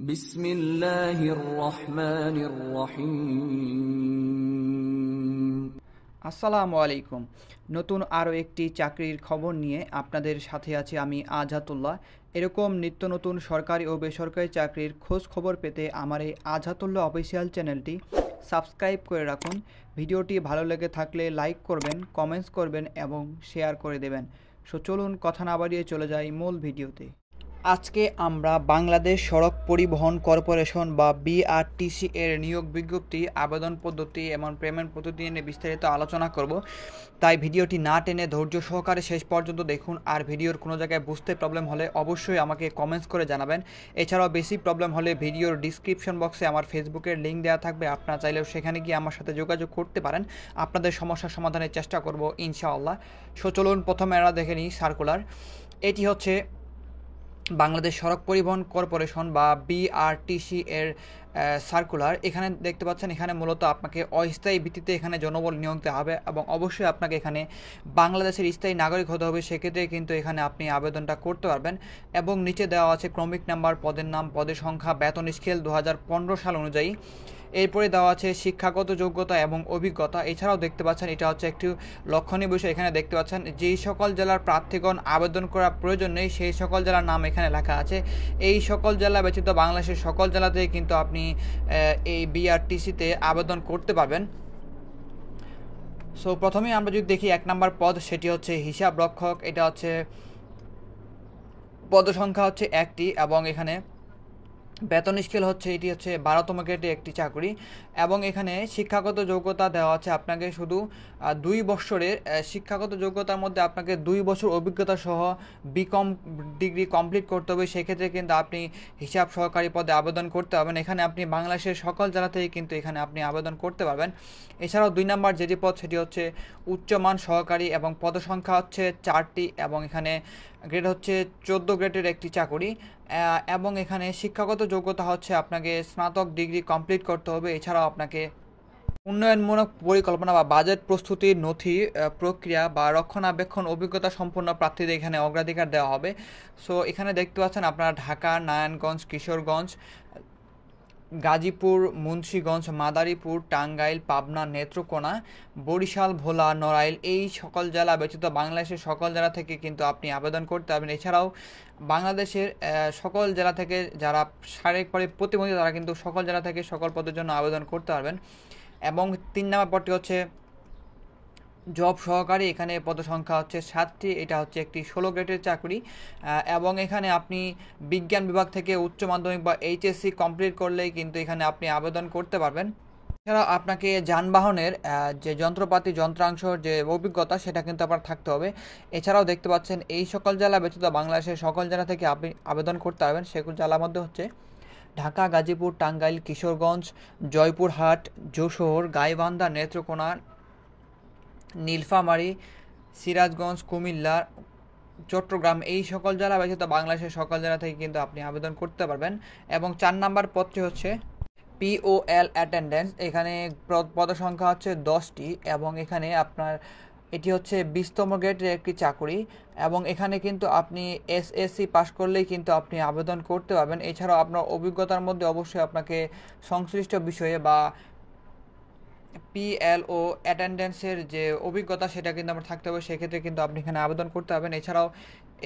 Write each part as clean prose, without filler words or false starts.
বিসমিল্লাহির রহমানির রহিম। আসসালামু আলাইকুম। নতুন আরও একটি চাকরির খবর নিয়ে আপনাদের সাথে আছি আমি আজহাতুল্লাহ। এরকম নিত্য নতুন সরকারি ও বেসরকারি চাকরির খোঁজ খবর পেতে আমার এই আজহাতুল্লাহ অফিসিয়াল চ্যানেলটি সাবস্ক্রাইব করে রাখুন। ভিডিওটি ভালো লেগে থাকলে লাইক করবেন, কমেন্টস করবেন এবং শেয়ার করে দেবেন। চলুন কথা না বাড়িয়ে চলে যাই মূল ভিডিওতে। আজকে আমরা বাংলাদেশ সড়ক পরিবহন কর্পোরেশন বা বিআরটিসি এর নিয়োগ বিজ্ঞপ্তি, আবেদন পদ্ধতি এবং পেমেন্ট পদ্ধতি নিয়ে বিস্তারিত আলোচনা করব। তাই ভিডিওটি না টেনে ধৈর্য সহকারে শেষ পর্যন্ত দেখুন। আর ভিডিওর কোনো জায়গায় বুঝতে প্রবলেম হলে অবশ্যই আমাকে কমেন্টস করে জানাবেন। এছাড়াও বেশি প্রবলেম হলে ভিডিওর ডিসক্রিপশন বক্সে আমার ফেসবুকের লিঙ্ক দেওয়া থাকবে, আপনারা চাইলেও সেখানে গিয়ে আমার সাথে যোগাযোগ করতে পারেন। আপনাদের সমস্যার সমাধানের চেষ্টা করব ইনশাআল্লাহ। চলুন প্রথমে আমরা দেখে নিই সার্কুলার। এটি হচ্ছে বাংলাদেশ সড়ক পরিবহন কর্পোরেশন বা বিআরটিসি এর সার্কুলার। এখানে দেখতে পাচ্ছেন, এখানে মূলত আপনাকে অস্থায়ী ভিত্তিতে এখানে জনবল নিয়োগ দেওয়া হবে এবং অবশ্যই আপনাকে এখানে বাংলাদেশের স্থায়ী নাগরিক হতে হবে। সেক্ষেত্রে কিন্তু এখানে আপনি আবেদনটা করতে পারবেন। এবং নিচে দেওয়া আছে ক্রমিক নাম্বার, পদের নাম, পদের সংখ্যা, বেতন স্কেল 2015 সাল অনুযায়ী। এরপরে দেওয়া আছে শিক্ষাগত যোগ্যতা এবং অভিজ্ঞতা। এছাড়াও দেখতে পাচ্ছেন, এটা হচ্ছে একটি লক্ষণীয় বিষয়। এখানে দেখতে পাচ্ছেন যেই সকল জেলার প্রার্থীগণ আবেদন করার প্রয়োজন নেই সেই সকল জেলার নাম এখানে লেখা আছে। এই সকল জেলা ব্যতীত বাংলাদেশের সকল জেলাতেই কিন্তু আপনি এই বিআরটিসিতে আবেদন করতে পারবেন। প্রথমেই আমরা যদি দেখি 1 নম্বর পদ, সেটি হচ্ছে হিসাব রক্ষক। এটা হচ্ছে পদ সংখ্যা হচ্ছে 1টি এবং এখানে বেতন স্কেল হচ্ছে, এটি হচ্ছে 12তম গ্রেডে একটি চাকরি। এবং এখানে শিক্ষাগত যোগ্যতা দেওয়া আছে আপনাকে শুধু 2 বছরের শিক্ষাগত যোগ্যতার মধ্যে আপনাকে 2 বছর অভিজ্ঞতা সহ বিকম ডিগ্রি কমপ্লিট করতে হবে। সেক্ষেত্রে কিন্তু আপনি হিসাব সহকারী পদে আবেদন করতে পারবেন। এখানে আপনি বাংলাদেশের সকল জেলা থেকে কিন্তু এখানে আপনি আবেদন করতে পারবেন। এছাড়াও 2 নম্বর যেটি পদ, সেটি হচ্ছে উচ্চমান সহকারী এবং পদসংখ্যা হচ্ছে 4টি এবং এখানে গ্রেড হচ্ছে 14 গ্রেডের একটি চাকরি। এবং এখানে শিক্ষাগত যোগ্যতা হচ্ছে আপনাকে স্নাতক ডিগ্রি কমপ্লিট করতে হবে। এছাড়াও আপনাকে উন্নয়নমূলক পরিকল্পনা বা বাজেট প্রস্তুতির নথি প্রক্রিয়া বা রক্ষণাবেক্ষণ অভিজ্ঞতা সম্পন্ন প্রার্থীদের এখানে অগ্রাধিকার দেওয়া হবে। এখানে দেখতে পাচ্ছেন আপনারা ঢাকা, নারায়ণগঞ্জ, কিশোরগঞ্জ, গাজীপুর, মুন্সিগঞ্জ, মাদারীপুর, টাঙ্গাইল, পাবনা, নেত্রকোনা, বরিশাল, ভোলা, নড়াইল এই সকল জেলা ব্যতীত বাংলাদেশের সকল জেলা থেকে কিন্তু আপনি আবেদন করতে পারবেন। এছাড়াও বাংলাদেশের সকল জেলা থেকে যারা শারীরিকভাবে প্রতিবন্ধী তারা কিন্তু সকল জেলা থেকে সকল পদের জন্য আবেদন করতে পারবেন। এবং 3 নম্বর পদটি হচ্ছে জব সহকারী। এখানে পদসংখ্যা হচ্ছে 7টি। এটা হচ্ছে একটি 16 গ্রেডের চাকরি এবং এখানে আপনি বিজ্ঞান বিভাগ থেকে উচ্চ মাধ্যমিক বা এইচএসসি কমপ্লিট করলেই কিন্তু এখানে আপনি আবেদন করতে পারবেন। এছাড়াও আপনাকে যানবাহনের যে যন্ত্রপাতি, যন্ত্রাংশের যে অভিজ্ঞতা সেটা কিন্তু আপনার থাকতে হবে। এছাড়াও দেখতে পাচ্ছেন এই সকল জেলা ব্যতীত বাংলাদেশের সকল জেলা থেকে আপনি আবেদন করতে পারবেন। সেগুলো জেলার মধ্যে হচ্ছে ঢাকা, গাজীপুর, টাঙ্গাইল, কিশোরগঞ্জ, জয়পুরহাট, যশোর, গাইবান্ধা, নেত্রকোনা, নীলফামারী, সিরাজগঞ্জ, কুমিল্লা, চট্টগ্রাম এই সকল জেলা ব্যতীত বাংলাদেশের সকল জেলা থেকে কিন্তু আপনি আবেদন করতে পারবেন। এবং 4 নম্বর পদটি হচ্ছে পিওএল অ্যাটেন্ডেন্স। এখানে পদসংখ্যা হচ্ছে 10টি এবং এখানে আপনার এটি হচ্ছে 20তম গ্রেডের একটি চাকরি এবং এখানে কিন্তু আপনি এসএসসি পাস করলেই কিন্তু আপনি আবেদন করতে পারবেন। এছাড়াও আপনার অভিজ্ঞতার মধ্যে অবশ্যই আপনাকে সংশ্লিষ্ট বিষয়ে বা পিএলও অ্যাটেন্ডেন্সের যে অভিজ্ঞতা সেটা কিন্তু আমার থাকতে হবে। সেক্ষেত্রে কিন্তু আপনি এখানে আবেদন করতে পারবেন। এছাড়াও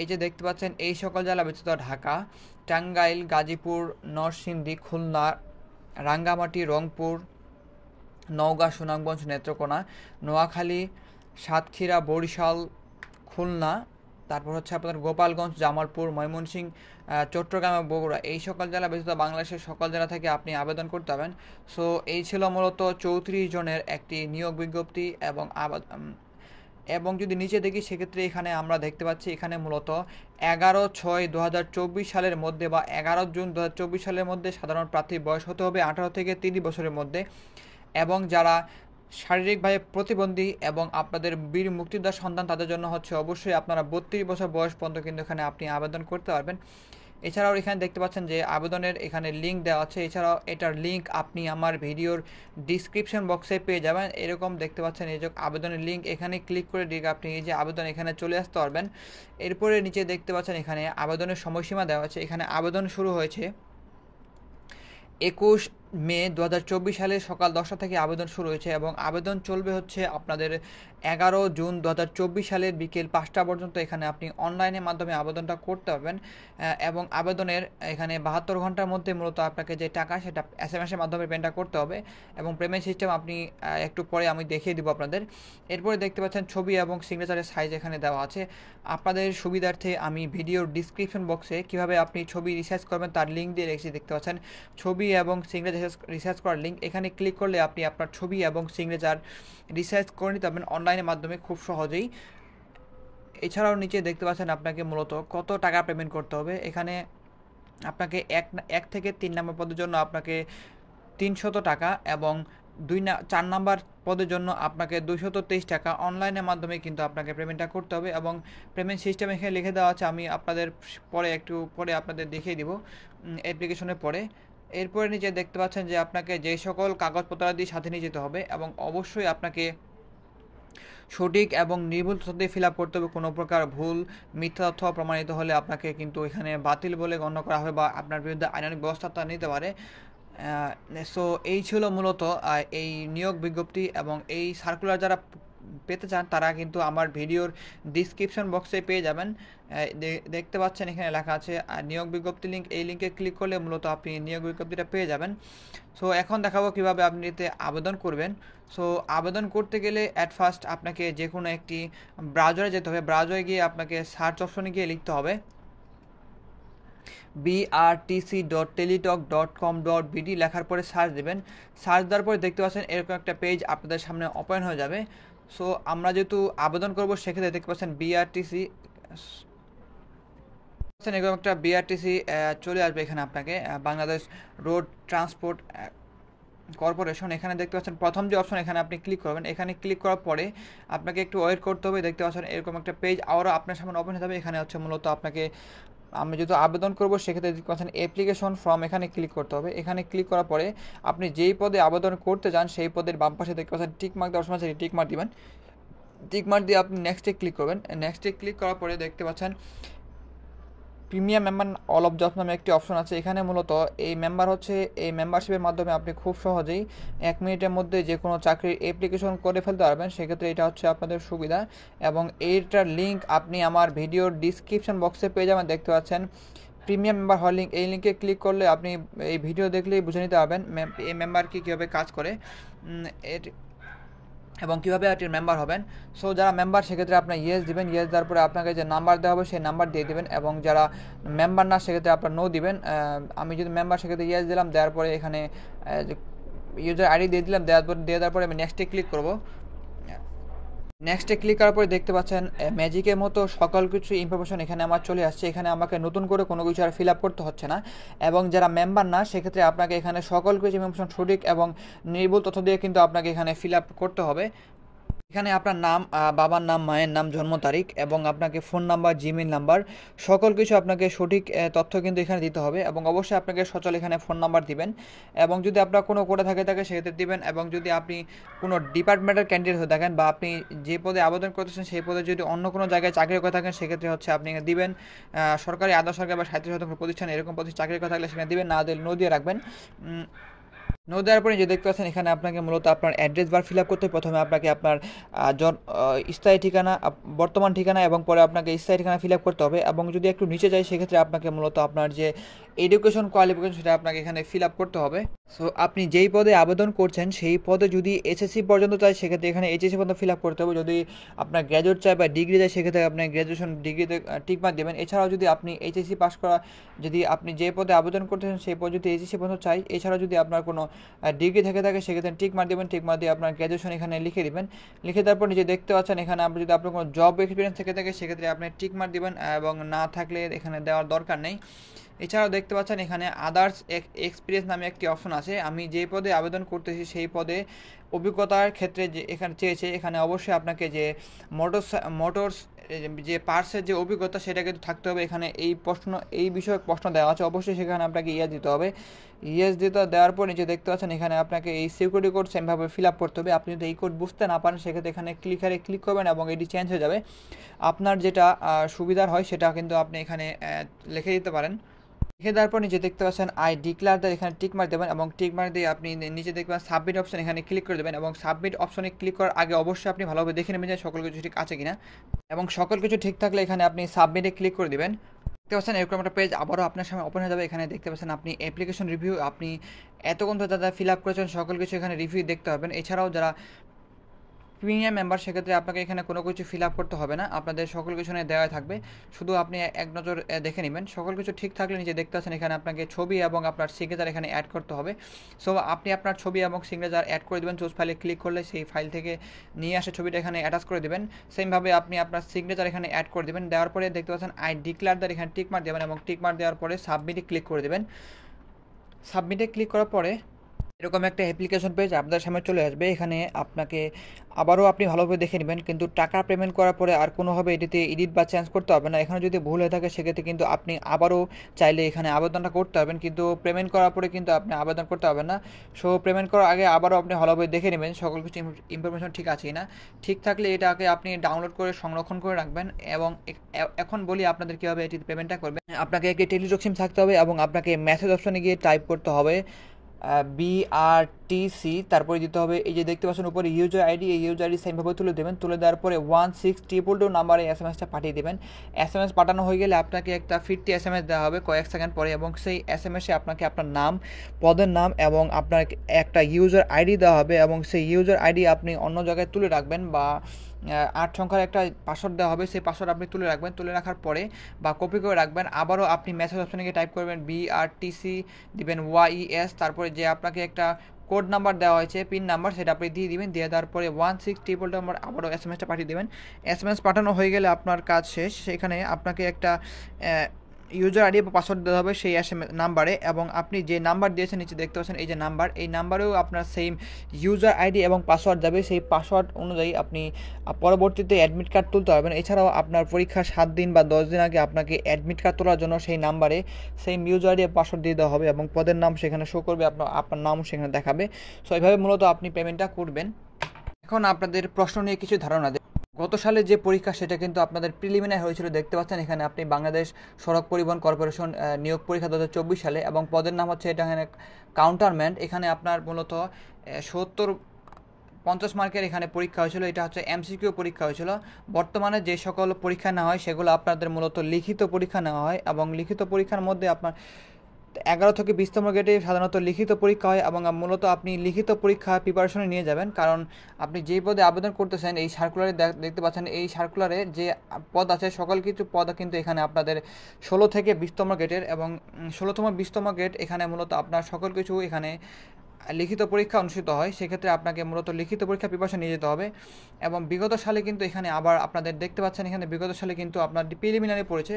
এই যে দেখতে পাচ্ছেন এই সকল জেলা ব্যতীত ঢাকা, টাঙ্গাইল, গাজীপুর, নরসিংদী, খুলনা, রাঙ্গামাটি, রংপুর, নওগাঁ, সুনামগঞ্জ, নেত্রকোনা, নোয়াখালী, সাতক্ষীরা, বরিশাল, খুলনা, তারপর হচ্ছে আপনাদের গোপালগঞ্জ, জামালপুর, ময়মনসিংহ, চট্টগ্রাম এবং বগুড়া এই সকল জেলা ব্যতীত বাংলাদেশের সকল জেলা থেকে আপনি আবেদন করতে পারবেন। এই ছিল মূলত 34 জনের একটি নিয়োগ বিজ্ঞপ্তি এবং যদি নিচে দেখি সেক্ষেত্রে এখানে আমরা দেখতে পাচ্ছি এখানে মূলত 11/6/2024 সালের মধ্যে বা 11 জুন 2024 সালের মধ্যে সাধারণ প্রার্থীর বয়স হতে হবে 18 থেকে 30 বছরের মধ্যে। এবং যারা শারীরিকভাবে প্রতিবন্ধী এবং আপনাদের বীর মুক্তিযোদ্ধার সন্তান তাদের জন্য হচ্ছে অবশ্যই আপনারা 32 বছর বয়স পর্যন্ত কিন্তু এখানে আপনি আবেদন করতে পারবেন। এছাড়াও এখানে দেখতে পাচ্ছেন যে আবেদনের এখানে লিঙ্ক দেওয়া আছে। এছাড়াও এটার লিঙ্ক আপনি আমার ভিডিওর ডিসক্রিপশন বক্সে পেয়ে যাবেন। এরকম দেখতে পাচ্ছেন এই যে আবেদনের লিঙ্ক, এখানে ক্লিক করে দিয়ে আপনি এই যে আবেদন এখানে চলে আসতে পারবেন। এরপরে নিচে দেখতে পাচ্ছেন এখানে আবেদনের সময়সীমা দেওয়া আছে। এখানে আবেদন শুরু হয়েছে 21 মে 2024 সালে সকাল 10টা থেকে আবেদন শুরু হয়েছে এবং আবেদন চলবে হচ্ছে আপনাদের 11 জুন 2024 সালের বিকেল 5টা পর্যন্ত। এখানে আপনি অনলাইনের মাধ্যমে আবেদনটা করতে পারবেন এবং আবেদনের এখানে 72 ঘন্টার মধ্যে মূলত আপনাকে যে টাকা সেটা SMS-এর মাধ্যমে পেমেন্টটা করতে হবে এবং পেমেন্ট সিস্টেম আপনি একটু পরে আমি দেখিয়ে দিব আপনাদের। এরপরে দেখতে পাচ্ছেন ছবি এবং সিগনেচারের সাইজ এখানে দেওয়া আছে। আপনাদের সুবিধার্থে আমি ভিডিওর ডিসক্রিপশন বক্সে কীভাবে আপনি ছবি রিসার্চ করবেন তার লিঙ্ক দিয়ে রেখেছি, দেখতে পাচ্ছেন ছবি এবং সিগনেচার রিসার্চ করার লিঙ্ক। এখানে ক্লিক করলে আপনি আপনার ছবি এবং সিগনেচার রিসার্চ করে নিতে পারবেন অনলাইনের মাধ্যমে খুব সহজেই। এছাড়াও নিচে দেখতে পাচ্ছেন আপনাকে মূলত কত টাকা পেমেন্ট করতে হবে। এখানে আপনাকে 1 থেকে 3 নম্বর পদের জন্য আপনাকে 300 টাকা এবং 4 নাম্বার পদের জন্য আপনাকে 223 টাকা অনলাইনের মাধ্যমে কিন্তু আপনাকে পেমেন্টটা করতে হবে এবং পেমেন্ট সিস্টেম এখানে লিখে দেওয়া আছে। আমি আপনাদের একটু পরে আপনাদের দেখিয়ে দিব অ্যাপ্লিকেশনের পরে। এরপরে নিচে দেখতে পাচ্ছেন যে আপনাকে যে সকল কাগজপত্রাদি সাথে নিয়ে যেতে হবে এবং অবশ্যই আপনাকে সঠিক এবং নির্ভুল তথ্য দিয়ে ফিল আপ করতে হবে। কোনো প্রকার ভুল মিথ্যা তথ্য প্রমাণিত হলে আপনাকে কিন্তু এখানে বাতিল বলে গণ্য করা হবে বা আপনার বিরুদ্ধে আইনানুগ ব্যবস্থা নিতে পারে। সো এই ছিল মূলত এই নিয়োগ বিজ্ঞপ্তি এবং এই সার্কুলার যারা পেতে চান তারা কিন্তু আমার ভিডিওর ডিসক্রিপশন বক্সে পেয়ে যাবেন। দেখতে পাচ্ছেন এখানে লেখা আছে নিয়োগ বিজ্ঞপ্তি লিঙ্ক, এই লিঙ্কে ক্লিক করলে মূলত আপনি নিয়োগ বিজ্ঞপ্তিটা পেয়ে যাবেন। সো এখন দেখাবো কীভাবে আপনি এতে আবেদন করবেন। সো আবেদন করতে গেলে অ্যাট ফার্স্ট আপনাকে যে কোনো একটি ব্রাউজারে যেতে হবে। ব্রাউজারে গিয়ে আপনাকে সার্চ অপশনে গিয়ে লিখতে হবে brtc.teletalk.com.bd লেখার পরে সার্চ দেবেন। সার্চ দেওয়ার পরে দেখতে পাচ্ছেন এরকম একটা পেজ আপনাদের সামনে ওপেন হয়ে যাবে। সো আমরা যেহেতু আবেদন করব সেক্ষেত্রে দেখতে পাচ্ছেন বিআরটিসি এরকম একটা বিআরটিসি চলে আসবে এখানে আপনাকে, বাংলাদেশ রোড ট্রান্সপোর্ট কর্পোরেশন। এখানে দেখতে পাচ্ছেন প্রথম যে অপশন এখানে আপনি ক্লিক করবেন। এখানে ক্লিক করার পরে আপনাকে একটু ওয়েট করতে হবে। দেখতে পাচ্ছেন এরকম একটা পেজ আবারও আপনার সামনে ওপেন হয়ে যাবে। এখানে হচ্ছে মূলত আপনাকে আমি যেহেতু আবেদন করবো সেক্ষেত্রে দেখতে পাচ্ছেন অ্যাপ্লিকেশন ফর্ম, এখানে ক্লিক করতে হবে। এখানে ক্লিক করার পরে আপনি যেই পদে আবেদন করতে চান সেই পদের বাম পাশে দেখতে পাচ্ছেন টিক মার্ক দেওয়ার সময় টিক মার্ক দিবেন। টিক মার্ক দিয়ে আপনি নেক্সটে ক্লিক করবেন। নেক্সটে ক্লিক করার পরে দেখতে পাচ্ছেন premium member all of jobs নামে একটি অপশন আছে। এখানে মূলত এই মেম্বারশিপের মাধ্যমে আপনি খুব সহজেই 1 মিনিটের মধ্যে যে কোনো চাকরির অ্যাপ্লিকেশন করে ফেলতে পারবেন। সেক্ষেত্রে এটা হচ্ছে আপনাদের সুবিধা এবং এইটার লিঙ্ক আপনি আমার ভিডিওর ডিসক্রিপশন বক্সে পেয়ে যাবেন। দেখতে পাচ্ছেন প্রিমিয়াম মেম্বার হওয়ার লিঙ্ক, এই লিঙ্কে ক্লিক করলে আপনি এই ভিডিও দেখলেই বুঝে নিতে পারবেন এই মেম্বার কীভাবে কাজ করে এবং কীভাবে এটির মেম্বার হবেন। সো যারা মেম্বার সেক্ষেত্রে আপনার ইয়েস দিবেন। ইয়েস দেওয়ার পরে আপনাকে যে নাম্বার দেওয়া হবে সেই নাম্বার দিয়ে দেবেন এবং যারা মেম্বার না সেক্ষেত্রে আপনার নো দিবেন। আমি যদি মেম্বার সেক্ষেত্রে ইয়েস দিলাম, দেওয়ার পরে এখানে ইউজার আইডি দিয়ে দিলাম। দেওয়ার পরে আমি নেক্সটে ক্লিক করব। নেক্সটে ক্লিক করার পরে দেখতে পাচ্ছেন ম্যাজিকের মতো সকল কিছু ইনফরমেশন এখানে আমার চলে আসছে। এখানে আমাকে নতুন করে কোনো কিছু আর ফিল আপ করতে হচ্ছে না এবং যারা মেম্বার না সেক্ষেত্রে আপনাকে এখানে সকল কিছু ইনফরমেশন সঠিক এবং নির্ভুল তথ্য দিয়ে কিন্তু আপনাকে এখানে ফিল আপ করতে হবে। এখানে আপনার নাম, বাবার নাম, মায়ের নাম, জন্ম তারিখ এবং আপনাকে ফোন নাম্বার, জিমেইল নাম্বার সকল কিছু আপনাকে সঠিক তথ্য কিন্তু এখানে দিতে হবে এবং অবশ্যই আপনাকে সচল এখানে ফোন নাম্বার দিবেন এবং যদি আপনার কোনো কোটা থাকে সেক্ষেত্রে দিবেন এবং যদি আপনি কোনো ডিপার্টমেন্টের ক্যান্ডিডেট হয়ে থাকেন বা আপনি যে পদে আবেদন করতেছেন সেই পদে যদি অন্য কোনো জায়গায় চাকরি করে থাকেন সেক্ষেত্রে হচ্ছে আপনি দিবেন। সরকারি, আধা সরকারি বা স্বায়ত্তশাসিত প্রতিষ্ঠান এরকম প্রতিষ্ঠান চাকরি করে থাকলে সেখানে দিবেন, না দিলে নো দিয়ে রাখবেন। নো দেওয়ার পরে যে দেখতে পাচ্ছেন এখানে আপনাকে মূলত আপনার অ্যাড্রেস বার ফিল আপ করতে প্রথমে আপনাকে আপনার স্থায়ী ঠিকানা, বর্তমান ঠিকানা এবং পরে আপনাকে স্থায়ী ঠিকানা ফিল আপ করতে হবে এবং যদি একটু নিচে যায় সেক্ষেত্রে আপনাকে মূলত আপনার যে এডুকেশন কোয়ালিফিকেশন সেটা আপনাকে এখানে ফিল আপ করতে হবে। সো আপনি যেই পদে আবেদন করছেন সেই পদে যদি এসএসসি পর্যন্ত চাই সেক্ষেত্রে এখানে এইচএসসি পর্যন্ত ফিল আপ করতে হবে। যদি আপনার গ্র্যাজুয়েট চাই বা ডিগ্রি চাই সেক্ষেত্রে আপনি গ্র্যাজুয়েশন ডিগ্রিতে টিক মার্ক দেবেন। এছাড়াও যদি আপনি এইচএসসি পাস করা, যদি আপনি যে পদে আবেদন করতেছেন সেই পদ যদি এইচএসসি পর্যন্ত চাই, এছাড়াও যদি আপনার কোনো ডিগ্রি থেকে থাকে সেক্ষেত্রে টিক মার্ক দেবেন। টিক মার্ক দিয়ে আপনার গ্র্যাজুয়েশন এখানে লিখে দেবেন। লিখে তারপর নিজে দেখতে পাচ্ছেন এখানে আপনি যদি আপনার কোনো জব এক্সপিরিয়েন্স থেকে থাকে সেক্ষেত্রে আপনি টিক মার্ক দেবেন এবং না থাকলে এখানে দেওয়ার দরকার নেই। এছাড়াও দেখতে পাচ্ছেন এখানে আদার্স এক্সপিরিয়েন্স নামে একটি অপশন আছে। আমি যে পদে আবেদন করতেছি সেই পদে অভিজ্ঞতার ক্ষেত্রে যে এখানে চেয়েছে, এখানে অবশ্যই আপনাকে যে মোটরস যে পার্টসের যে অভিজ্ঞতা সেটা কিন্তু থাকতে হবে। এখানে এই বিষয়ে প্রশ্ন দেওয়া আছে, অবশ্যই সেখানে আপনাকে ইয়েস দিতে হবে। ইয়েস দেওয়ার পর নিচে দেখতে পাচ্ছেন এখানে আপনাকে এই সিকিউরিটি কোড সেমভাবে ফিল আপ করতে হবে। আপনি যদি এই কোড বুঝতে না পারেন সেক্ষেত্রে এখানে ক্লিক করবেন এবং এটি চেঞ্জ হয়ে যাবে। আপনার যেটা সুবিধার হয় সেটা কিন্তু আপনি এখানে লিখে দিতে পারেন। লিখে দেওয়ার পর নিচে দেখতে পাচ্ছেন আই ডিক্লার দ্যাট, এখানে টিক মার্ক দেবেন এবং টিক মার্ক দিয়ে আপনি নিচে দেখবেন সাবমিট অপশন, এখানে ক্লিক করে দেবেন এবং সাবমিট অপশনে ক্লিক করার আগে অবশ্যই আপনি ভালোভাবে দেখে নেবেন যে সকল কিছু ঠিক আছে কিনা এবং সকল কিছু ঠিক থাকলে এখানে আপনি সাবমিটে ক্লিক করে দেবেন। দেখতে পাচ্ছেন এরকম একটা পেজ আবারও আপনার সামনে ওপেন হয়ে যাবে। এখানে দেখতে পাচ্ছেন আপনি অ্যাপ্লিকেশন রিভিউ, আপনি এতক্ষণ তো যারা ফিল আপ করেছেন সকল কিছু এখানে রিভিউ দেখতে পাবেন। এছাড়াও যারা প্রিমিয়াম মেম্বার সেক্ষেত্রে আপনাকে এখানে কোনো কিছু ফিল আপ করতে হবে না, আপনাদের সকল কিছু নিয়ে দেওয়া থাকবে, শুধু আপনি এক নজর দেখে নেবেন। সকল কিছু ঠিক থাকলে নিচে দেখতে পাচ্ছেন এখানে আপনাকে ছবি এবং আপনার সিগনেচার এখানে অ্যাড করতে হবে। সো আপনি আপনার ছবি এবং সিগনেচার অ্যাড করে দেবেন, চুজ ফাইলে ক্লিক করলে সেই ফাইল থেকে নিয়ে আসে ছবিটা এখানে অ্যাটাচ করে দেবেন। সেমভাবে আপনি আপনার সিগনেচার এখানে অ্যাড করে দেবেন। দেওয়ার পরে দেখতে পাচ্ছেন আই ডিক্লার দ্যাট, এখানে টিক মার্ক দেবেন এবং টিক মার্ক দেওয়ার পরে সাবমিটে ক্লিক করে দেবেন। সাবমিটে ক্লিক করার পরে এরকম একটা অ্যাপ্লিকেশন পেজ আপনাদের সামনে চলে আসবে। এখানে আপনাকে আবারও আপনি ভালোভাবে দেখে নেবেন, কিন্তু টাকা পেমেন্ট করার পরে আর কোনোভাবে এটিতে এডিট বা চেঞ্জ করতে হবে না। এখানে যদি ভুল হয়ে থাকে সেক্ষেত্রে কিন্তু আপনি আবারও চাইলে এখানে আবেদনটা করতে পারবেন, কিন্তু পেমেন্ট করার পরে কিন্তু আপনি আবেদন করতে পারবেন না। সো পেমেন্ট করার আগে আবারও আপনি ভালোভাবে দেখে নেবেন সকল কিছু ইনফরমেশন ঠিক আছে না। ঠিক থাকলে এটাকে আপনি ডাউনলোড করে সংরক্ষণ করে রাখবেন। এবং এখন বলি আপনাদের কীভাবে এটিতে পেমেন্টটা করবেন। আপনাকে একটি টেলিটক সিম থাকতে হবে এবং আপনাকে মেসেজ অপশনে গিয়ে টাইপ করতে হবে BRTC, তারপরে দিতে হবে এই যে দেখতে পাচ্ছেন উপরে ইউজার আইডি, এই ইউজার আইডি সেমভাবে তুলে দেবেন। তুলে দেওয়ার পরে 16222 নাম্বারে SMS-টা পাঠিয়ে দেবেন। SMS পাঠানো হয়ে গেলে আপনাকে একটা ফিরতি SMS দেওয়া হবে কয়েক সেকেন্ড পরে এবং সেই SMS-এ আপনাকে আপনার নাম, পদের নাম এবং আপনার একটা ইউজার আইডি দেওয়া হবে এবং সেই ইউজার আইডি আপনি অন্য জায়গায় তুলে রাখবেন বা 8 সংখ্যার একটা পাসওয়ার্ড দেওয়া হবে, সেই পাসওয়ার্ড আপনি তুলে রাখবেন। তুলে রাখার পরে বা কপি করে রাখবেন। আবারও আপনি মেসেজ অপশনে গিয়ে টাইপ করবেন BRTC, দিবেন YES, তারপরে যে আপনাকে একটা কোড নাম্বার দেওয়া হয়েছে পিন নাম্বার সেটা আপনি দিয়ে দিবেন। দিয়ে দেওয়ার পরে 16222 নাম্বার আবারও SMS-টা পাঠিয়ে দেবেন। SMS পাঠানো হয়ে গেলে আপনার কাজ শেষ। সেখানে আপনাকে একটা ইউজার আইডি বা পাসওয়ার্ড দেওয়া হবে সেই SMS নাম্বারে এবং আপনি যে নাম্বার দিয়েছেন নিচে দেখতে পাচ্ছেন এই যে নাম্বার, এই নাম্বারেও আপনার সেম ইউজার আইডি এবং পাসওয়ার্ড যাবে। সেই পাসওয়ার্ড অনুযায়ী আপনি পরবর্তীতে অ্যাডমিট কার্ড তুলতে পারবেন। এছাড়াও আপনার পরীক্ষার 7 দিন বা 10 দিন আগে আপনাকে অ্যাডমিট কার্ড তোলার জন্য সেই নাম্বারে সেম ইউজার আইডি পাসওয়ার্ড দিয়ে দেওয়া হবে এবং পদের নাম সেখানে শো করবে, আপনার নাম সেখানে দেখাবে। সো এইভাবে মূলত আপনি পেমেন্টটা করবেন। এখন আপনাদের প্রশ্ন নিয়ে কিছু ধারণা দেয়। গত সালে যে পরীক্ষা সেটা কিন্তু আপনাদের প্রিলিমিনারি হয়েছিল, দেখতে পাচ্ছেন এখানে আপনি বাংলাদেশ সড়ক পরিবহন কর্পোরেশন নিয়োগ পরীক্ষা 2024 সালে এবং পদের নাম হচ্ছে এটা এখানে কাউন্টারম্যান্ট। এখানে আপনার মূলত 50 মার্কের এখানে পরীক্ষা হয়েছিল, এটা হচ্ছে MCQ পরীক্ষা হয়েছিল। বর্তমানে যে সকল পরীক্ষা নেওয়া হয় সেগুলো আপনাদের মূলত লিখিত পরীক্ষা নেওয়া হয় এবং লিখিত পরীক্ষার মধ্যে আপনার 11 থেকে 20তম গ্রেডে সাধারণত লিখিত পরীক্ষা হয় এবং মূলত আপনি লিখিত পরীক্ষা প্রিপারেশনে নিয়ে যাবেন, কারণ আপনি যেই পদে আবেদন করতেছেন এই সার্কুলারে দেখতে পাচ্ছেন, এই সার্কুলারে যে পদ আছে সকল কিছু পদ কিন্তু এখানে আপনাদের 16 থেকে 20তম গ্রেডের এবং 16তম 20তম গ্রেড এখানে মূলত আপনার সকল কিছু এখানে লিখিত পরীক্ষা অনুষ্ঠিত হয়। সেক্ষেত্রে আপনাকে মূলত লিখিত পরীক্ষা প্রিপারেশন নিয়ে যেতে হবে। এবং বিগত সালে কিন্তু এখানে আবার আপনাদের দেখতে পাচ্ছেন এখানে বিগত সালে কিন্তু আপনার প্রিলিমিনারি পড়েছে।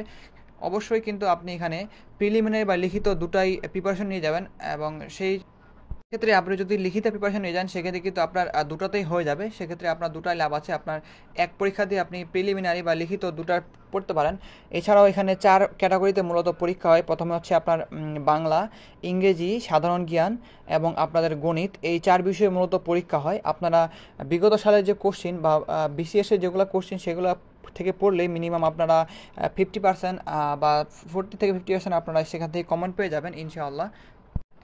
অবশ্যই কিন্তু আপনি এখানে প্রিলিমিনারি বা লিখিত দুটাই প্রিপারেশন নিয়ে যাবেন এবং সেই ক্ষেত্রে আপনি যদি লিখিত প্রিপারেশন নিয়ে যান সেক্ষেত্রে কিন্তু আপনার দুটাতেই হয়ে যাবে। সেক্ষেত্রে আপনার দুটাই লাভ আছে, আপনার এক পরীক্ষা দিয়ে আপনি প্রিলিমিনারি বা লিখিত দুটা পড়তে পারেন। এছাড়াও এখানে 4 ক্যাটাগরিতে মূলত পরীক্ষা হয়। প্রথমে হচ্ছে আপনার বাংলা, ইংরেজি, সাধারণ জ্ঞান এবং আপনাদের গণিত, এই 4 বিষয়ে মূলত পরীক্ষা হয়। আপনারা বিগত সালের যে কোশ্চিন বা BCS-এর যেগুলো কোশ্চিন সেগুলো থেকে পড়লে মিনিমাম আপনারা 50% বা 40 থেকে 50% আপনারা সেখান থেকে কমন পেয়ে যাবেন ইনশাআল্লাহ।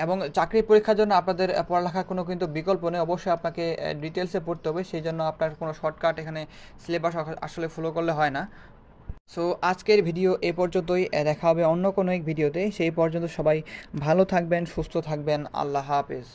এবং চাকরি পরীক্ষার জন্য আপনাদের পড়ালেখার কোনো কিন্তু বিকল্প নেই, অবশ্যই আপনাকে ডিটেলসে পড়তে হবে। সেই জন্য আপনার কোনো শর্টকাট এখানে সিলেবাস আসলে ফলো করলে হয় না। সো আজকের ভিডিও এ পর্যন্তই, দেখা হবে অন্য কোনো এক ভিডিওতে। সেই পর্যন্ত সবাই ভালো থাকবেন, সুস্থ থাকবেন। আল্লাহ হাফেজ।